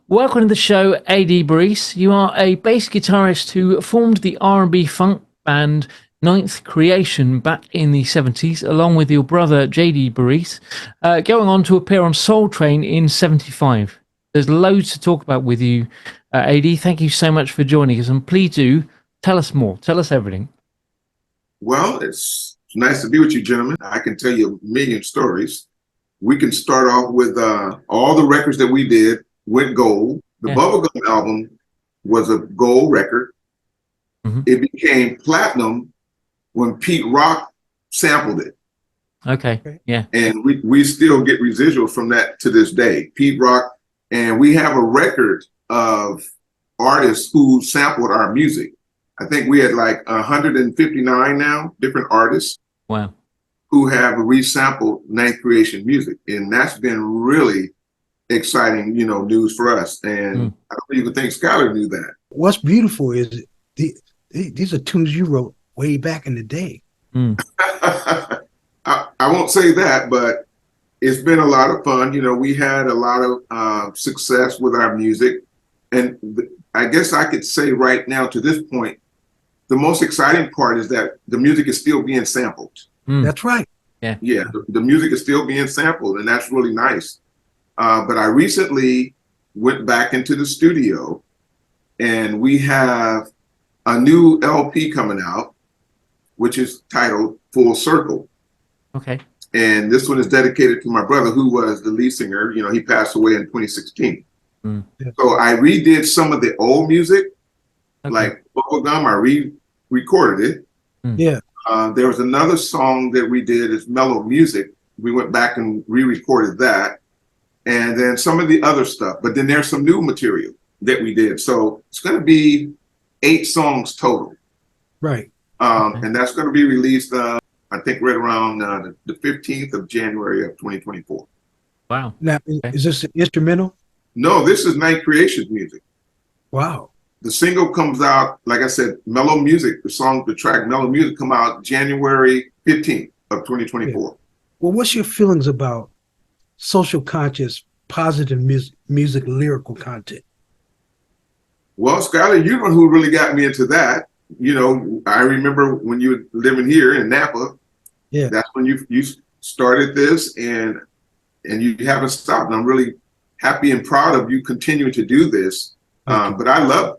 Welcome to the show, A.D Burrise. You are a bass guitarist who formed the R&B funk band Ninth Creation back in the 70s, along with your brother J.D Burrise, going on to appear on Soul Train in 75. There's loads to talk about with you, A.D. Thank you so much for joining us, and please do tell us more. Tell us everything. Well, it's nice to be with you, gentlemen. I can tell you a million stories. We can start off with all the records that we did went gold. The Bubblegum album was a gold record. Mm-hmm. It became platinum when Pete Rock sampled it. Okay, yeah. And we still get residuals from that to this day. Pete Rock, and we have a record of artists who sampled our music. I think we had like 159 now, different artists. Wow. Who have resampled Ninth Creation music. And that's been really exciting, news for us. And I don't even think Skyler knew that. What's beautiful is these are tunes you wrote way back in the day. I won't say that, but it's been a lot of fun. We had a lot of success with our music. And I guess I could say right now to this point, the most exciting part is that the music is still being sampled. That's right. Yeah. Yeah. The music is still being sampled, and that's really nice. But I recently went back into the studio, and we have a new LP coming out, which is titled Full Circle. Okay. And this one is dedicated to my brother, who was the lead singer. He passed away in 2016. So I redid some of the old music, like Bubblegum. I re-recorded it. Yeah. There was another song that we did, is Mellow Music. We went back and re-recorded that. And then some of the other stuff. But then there's some new material that we did. So it's going to be 8 songs total. Right. And that's going to be released, I think, right around the 15th of January of 2024. Wow. Now, is this an instrumental? No, this is Ninth Creation's music. Wow. The single comes out, like I said, Mellow Music, the track Mellow Music come out January 15th of 2024. Yeah. Well, what's your feelings about social conscious, positive music, lyrical content? Well, Skyler, you're the one who really got me into that. I remember when you were living here in Napa. Yeah. That's when you started this, and you haven't stopped. And I'm really happy and proud of you continuing to do this. But I love,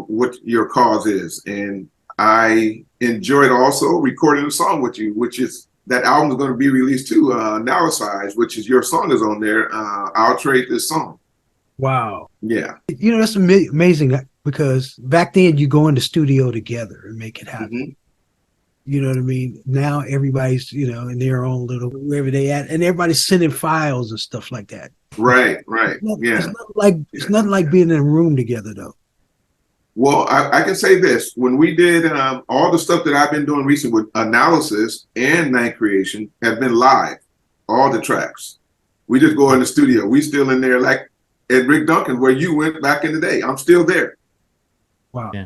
what your cause is. And I enjoyed also recording a song with you, which is, that album is going to be released too, Analyze, which is your song is on there. I'll Trade This Song. Wow. Yeah. That's amazing, because back then you go in the studio together and make it happen. Mm-hmm. You know what I mean? Now everybody's, in their own little, wherever they at, and everybody's sending files and stuff like that. Right. Yeah. It's nothing like being in a room together, though. Well, I can say this. When we did all the stuff that I've been doing recently with Analysis and Ninth Creation have been live, all the tracks. We just go in the studio. We still in there like at Rick Duncan, where you went back in the day. I'm still there. Wow. Yeah.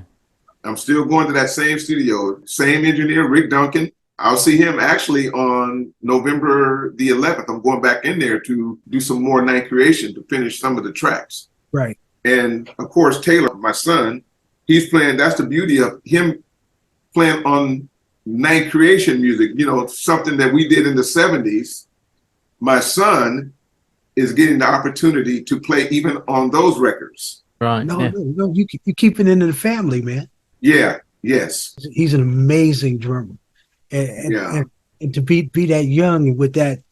I'm still going to that same studio, same engineer, Rick Duncan. I'll see him actually on November the 11th. I'm going back in there to do some more Ninth Creation to finish some of the tracks. Right. And of course, Taylor, my son, he's playing. That's the beauty of him playing on Ninth Creation music, something that we did in the 70s. My son is getting the opportunity to play even on those records. Right. No, you keep it in the family, man. Yeah. Yes. He's an amazing drummer. And to be that young and with that,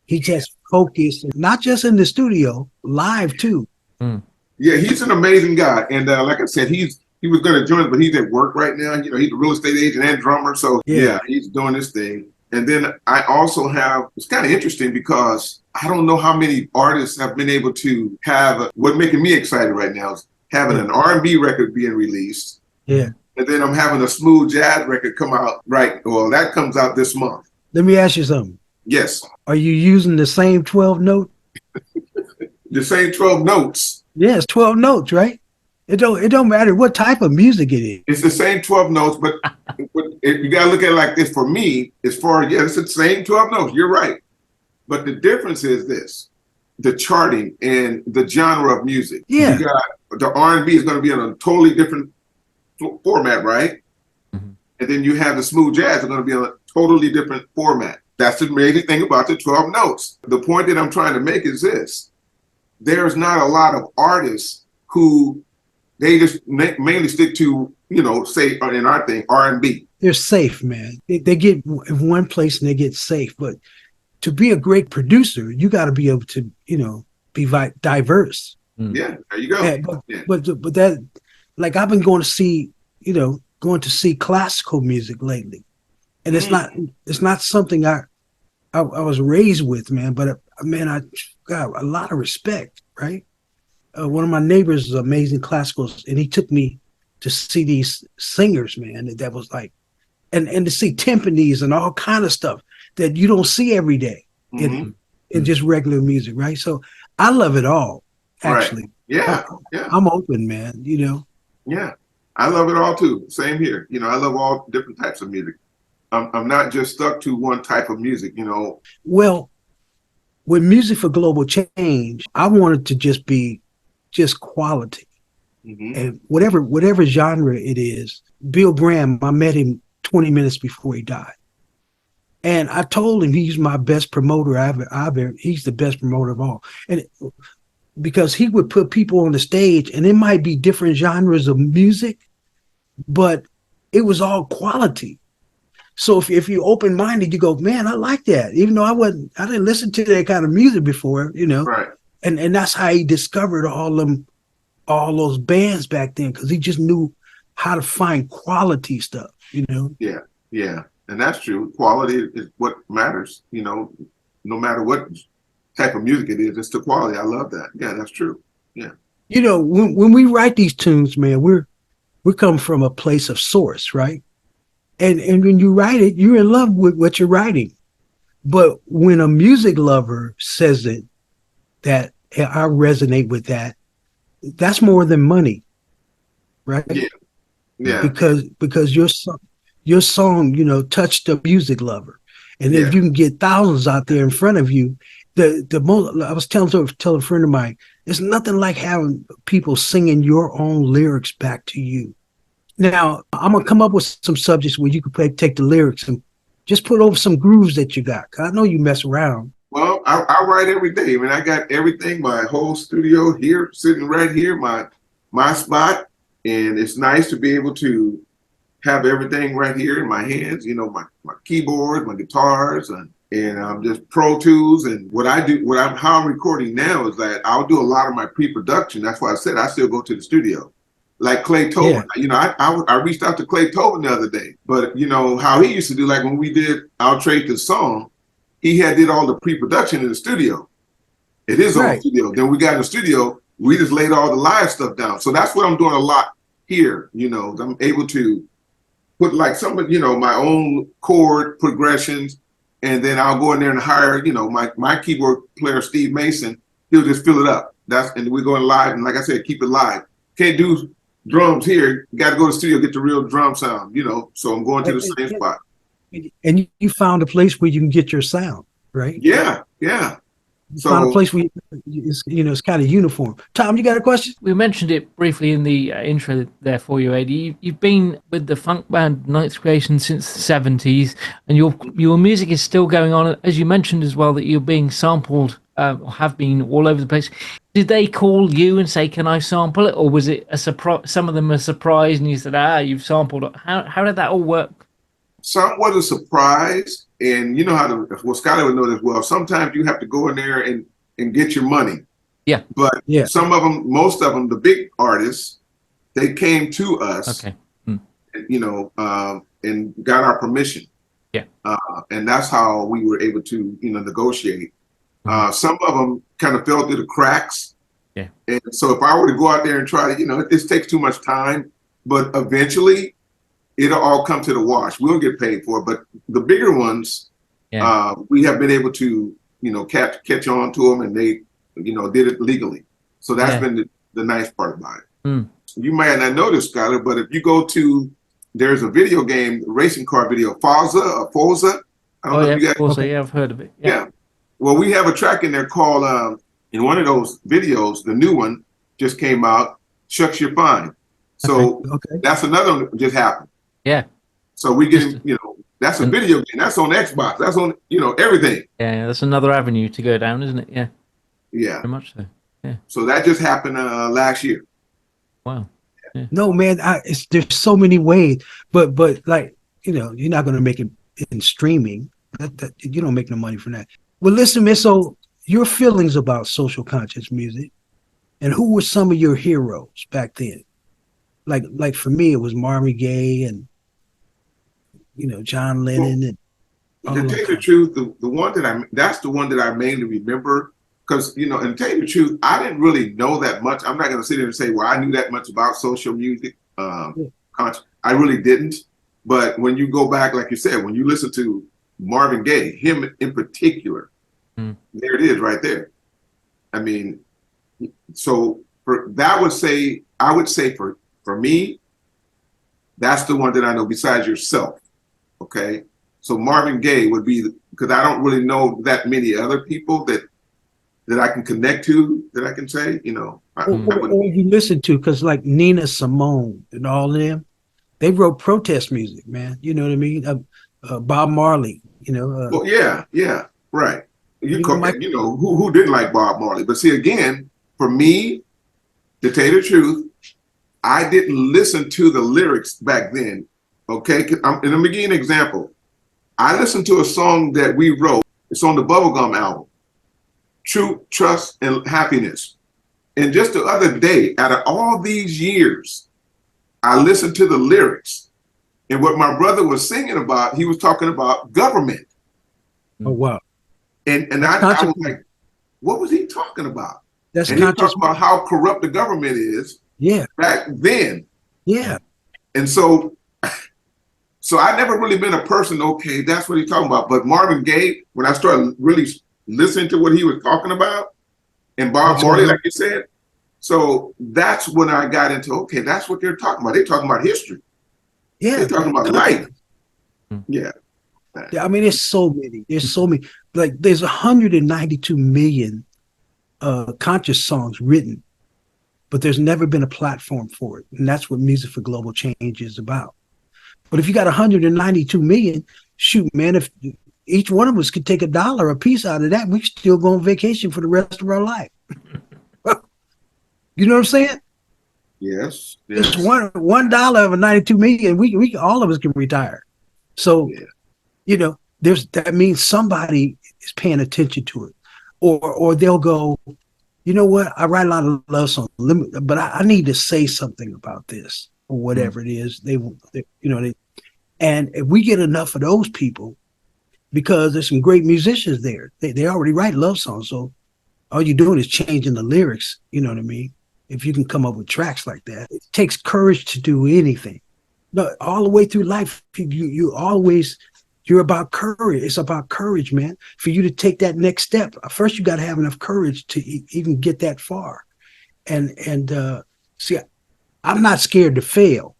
he just focused, not just in the studio, live too. Yeah, he's an amazing guy. And like I said, he was going to join us, but he's at work right now. He's a real estate agent and drummer. So yeah, he's doing this thing. And then I also have, it's kind of interesting because I don't know how many artists have been able to have, what's making me excited right now is having an R&B record being released. Yeah. And then I'm having a smooth jazz record come out, well, that comes out this month. Let me ask you something. Yes. Are you using the same 12 note? The same 12 notes. Yes, 12 notes, right? It don't matter what type of music it is. It's the same 12 notes, but you got to look at it like this. For me, it's the same 12 notes. You're right. But the difference is this. the charting and the genre of music. Yeah. You got the R&B is going to be in a totally different format, right? Mm-hmm. And then you have the smooth jazz are going to be in a totally different format. That's the amazing thing about the 12 notes. The point that I'm trying to make is this. There's not a lot of artists who they just mainly stick to, you know, say in our thing, R&B. They're safe, man. They get in one place and they get safe. But to be a great producer, you got to be able to, you know, be diverse. Yeah, there you go. Yeah, but that, like, I've been going to see, you know, classical music lately, and it's not something I was raised with, man. But man, I got a lot of respect, right? One of my neighbors is amazing classicals, and he took me to see these singers, man. That was like, and to see timpanis and all kind of stuff that you don't see every day in just regular music, right? So I love it all, actually. Right. Yeah, I'm open, man. You know. Yeah, I love it all too. Same here. You know, I love all different types of music. I'm not just stuck to one type of music. You know. Well, with Music for Global Change, I wanted to just be just quality. And whatever genre it is. Bill Graham, I met him 20 minutes before he died. And I told him he's my best promoter he's the best promoter of all. And because he would put people on the stage, and it might be different genres of music, but it was all quality. So if you're open-minded, you go, man, I like that. Even though I didn't listen to that kind of music before, you know. Right. And that's how he discovered all those bands back then, because he just knew how to find quality stuff, you know. Yeah. And that's true. Quality is what matters, you know, no matter what type of music it is, it's the quality. I love that. Yeah, that's true. Yeah. You know, when we write these tunes, man, we come from a place of source, right? And when you write it, you're in love with what you're writing. But when a music lover says it, that I resonate with that, that's more than money, right? Yeah. Because your song, you know, touched a music lover. And if you can get thousands out there in front of you, the most, I was telling a friend of mine, it's nothing like having people singing your own lyrics back to you. Now, I'm going to come up with some subjects where you could take the lyrics and just put over some grooves that you got. 'Cause I know you mess around. Well, I write every day. I mean, I got everything, my whole studio here, sitting right here, my spot. And it's nice to be able to have everything right here in my hands, you know, my keyboard, my guitars, and just Pro Tools. And what I do, how I'm recording now is that I'll do a lot of my pre-production. That's why I said I still go to the studio. Like Clay Tobin, you know, I reached out to Clay Tobin the other day, but you know how he used to do, like when we did I'll Trade This Song, he did all the pre-production in the studio. It is on studio. Then we got in the studio, we just laid all the live stuff down. So that's what I'm doing a lot here. You know, I'm able to put like some of, you know, my own chord progressions, and then I'll go in there and hire, you know, my keyboard player, Steve Mason, he'll just fill it up. And we're going live, and like I said, keep it live. Can't do drums here. You got to go to the studio, get the real drum sound, you know. So I'm going to the same spot. And you found a place where you can get your sound, right? Yeah. You found a place where it's kind of uniform. Tom, you got a question? We mentioned it briefly in the intro there for you, AD. You've been with the funk band Ninth Creation since the 70s, and your music is still going on. As you mentioned as well, that you're being sampled, or have been all over the place. Did they call you and say, "Can I sample it," or was it a surprise? Some of them a surprise, and you said, "You've sampled it." How did that all work? Somewhat a surprise, and you know how Skyler would know this well. Sometimes you have to go in there and get your money. Yeah. But some of them, most of them, the big artists, they came to us. Okay. You know, and got our permission. Yeah. And that's how we were able to, you know, negotiate. Some of them kind of fell through the cracks. Yeah. And so if I were to go out there and try to, you know, this takes too much time, but eventually it'll all come to the wash. We'll get paid for it. But the bigger ones, we have been able to, you know, catch on to them, and they, you know, did it legally. So that's been the nice part about it. You might not know this, Skyler, but if you go to, there's a video game, racing car video, Forza. I don't know if you guys. Forza, I've heard of it. Yeah. Well, we have a track in there called in one of those videos, the new one just came out, Shucks You're Fine. So that's another one that just happened. Yeah. So we get, that's a video game. That's on Xbox. That's on, everything. Yeah, that's another avenue to go down, isn't it? Yeah. Yeah. Very much so. Yeah. So that just happened last year. Wow. Yeah. No, man, there's so many ways, but like, you're not going to make it in streaming. You don't make no money from that. Well, listen, man, so your feelings about social conscious music, and who were some of your heroes back then? Like for me, it was Marvin Gaye and, John Lennon. To tell you the truth, the one that's the one that I mainly remember. Because, and to tell you the truth, I didn't really know that much. I'm not going to sit here and say, well, I knew that much about social music. I really didn't. But when you go back, like you said, when you listen to Marvin Gaye, him in particular, there it is right there. I mean, so I would say for me, that's the one that I know besides yourself. Okay. So Marvin Gaye would be, because I don't really know that many other people that I can connect to, that I can say, or you listen to, because like Nina Simone and all of them, they wrote protest music, man. You know what I mean? Bob Marley, well, yeah, right. Who didn't like Bob Marley? But see, again, for me, to tell you the truth, I didn't listen to the lyrics back then. Okay, and let me give you an example. I listened to a song that we wrote. It's on the Bubblegum album, Truth, Trust, and Happiness. And just the other day, out of all these years, I listened to the lyrics. And what my brother was singing about, he was talking about government. Oh, wow. And I was like, what was he talking about? That's and he talked about how corrupt the government is. Yeah. Back then. Yeah. And so I never really been a person, okay, that's what he's talking about. But Marvin Gaye, when I started really listening to what he was talking about, and Bob Marley, like you said, so that's when I got into, okay, that's what they're talking about. They're talking about history. Yeah. They're talking about life. Yeah. Yeah, I mean, there's so many. There's so many. Like, there's 192 million conscious songs written, but there's never been a platform for it. And that's what Music for Global Change is about. But if you got 192 million, shoot, man, if each one of us could take $1 a piece out of that, we could still go on vacation for the rest of our life. You know what I'm saying? Yes. Just $1 of 92 million, we all of us can retire. So, that means somebody is paying attention to it, or they'll go, you know what? I write a lot of love songs, but I need to say something about this or whatever it is. And if we get enough of those people, because there's some great musicians there, they already write love songs. So all you're doing is changing the lyrics. You know what I mean? If you can come up with tracks like that, it takes courage to do anything. No, all the way through life, you're about courage. It's about courage, man. For you to take that next step, first you got to have enough courage to even get that far. And see, I'm not scared to fail.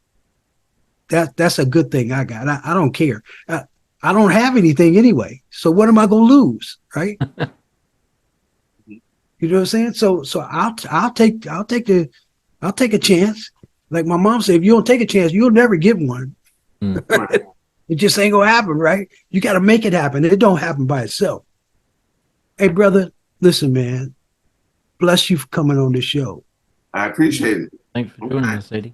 That's a good thing I got. I don't care. I don't have anything anyway. So what am I gonna lose, right? You know what I'm saying? So I'll take a chance. Like my mom said, if you don't take a chance, you'll never get one. It just ain't gonna happen, right? You got to make it happen. It don't happen by itself. Hey, brother, listen, man. Bless you for coming on the show. I appreciate it. Thanks for joining us, A.D.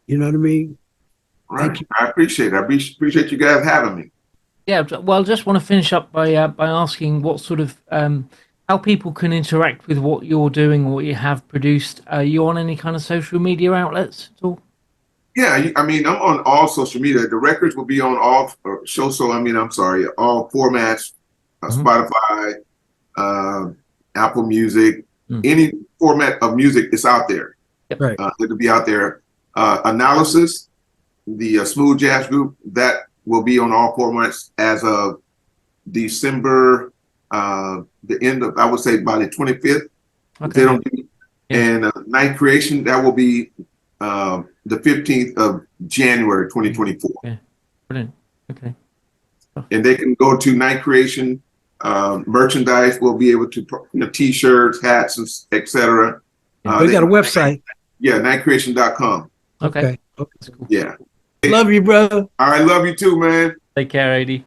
You know what I mean? Right. Thank you. I appreciate it. I appreciate you guys having me. Yeah. Well, just want to finish up by asking what sort of how people can interact with what you're doing, what you have produced. Are you on any kind of social media outlets at all? Yeah, I mean, I'm on all social media. The records will be on all shows. So, all formats, Spotify, Apple Music, any format of music is out there. Yep. Right. It'll be out there. Analysis, the smooth jazz group, that will be on all formats as of December, the end of, I would say by the 25th. Okay. They don't do, and Night Creation, that will be the 15th of January 2024. Okay. Brilliant. Okay. And they can go to Night Creation merchandise. We'll be able to, T-shirts, hats, and etc. We got a website. Yeah, nightcreation.com. Okay. Yeah. Love you, brother. All right, love you too, man. Take care, AD.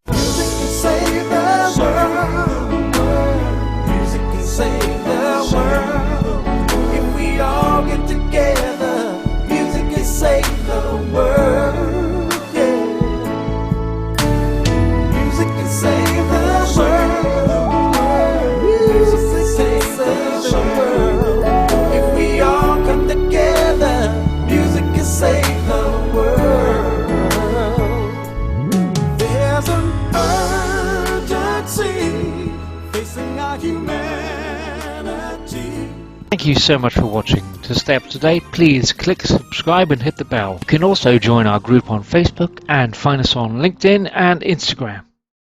Thank you so much for watching. To stay up to date, please click subscribe and hit the bell. You can also join our group on Facebook and find us on LinkedIn and Instagram.